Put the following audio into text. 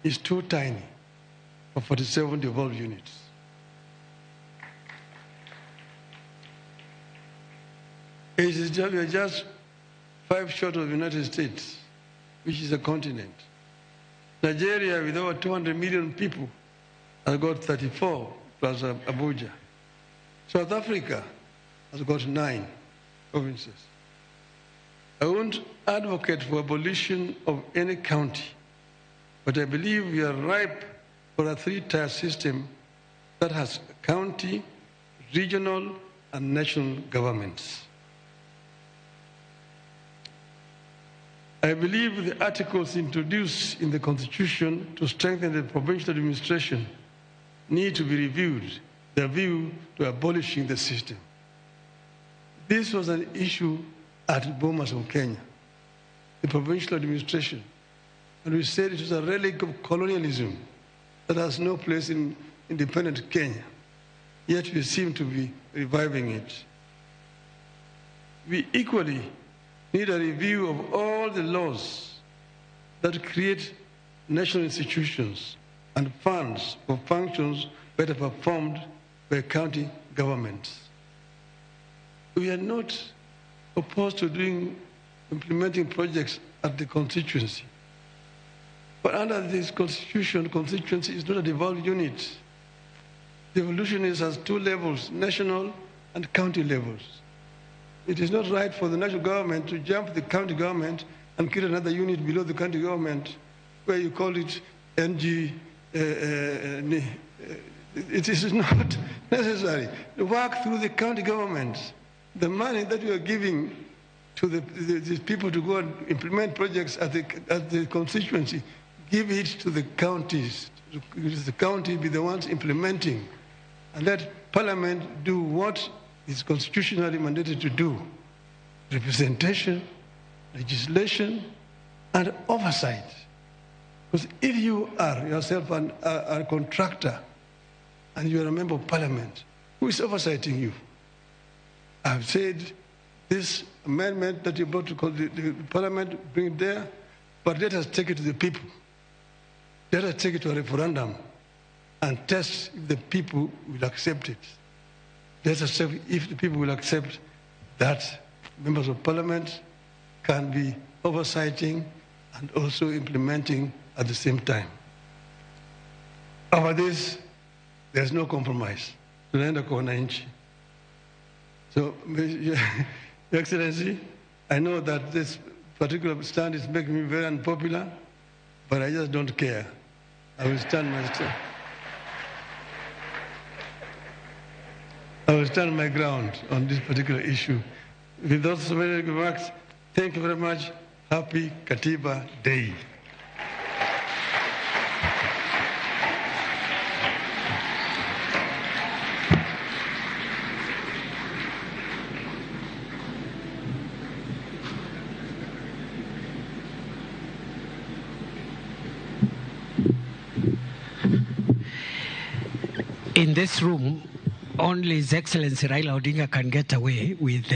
is too tiny for 47 devolved units. We are just 5 short of the United States, which is a continent. Nigeria, with over 200 million people, has got 34 plus Abuja. South Africa has got 9 provinces. I won't advocate for abolition of any county, but I believe we are ripe for a 3-tier system that has county, regional, and national governments. I believe the articles introduced in the Constitution to strengthen the provincial administration need to be reviewed with a view to abolishing the system. This was an issue at Bomas of Kenya, the provincial administration, and we said it was a relic of colonialism that has no place in independent Kenya, yet we seem to be reviving it. We equally need a review of all the laws that create national institutions and funds for functions better performed by county governments. We are not opposed to implementing projects at the constituency. But under this constitution, constituency is not a devolved unit. Devolution has 2 levels, national and county levels. It is not right for the national government to jump the county government and create another unit below the county government where you call it NG. It is not necessary. Work through the county government. The money that you are giving to the people to go and implement projects at the constituency, give it to the counties. The county be the ones implementing, and let Parliament do what is constitutionally mandated to do: representation, legislation, and oversight. Because if you are yourself a contractor and you are a member of Parliament, who is oversighting you? I've said this amendment that you brought to the Parliament, bring it there, but let us take it to the people. Let us take it to a referendum and test if the people will accept it. Let us check if the people will accept that members of Parliament can be oversighting and also implementing at the same time. Over this, there's no compromise. Tunaenda kwa wananchi. So, Your Excellency, I know that this particular stand is making me very unpopular, but I just don't care. I will stand my stand. I will stand my ground on this particular issue. With those many remarks, thank you very much. Happy Katiba Day. In this room, only His Excellency Raila Odinga can get away with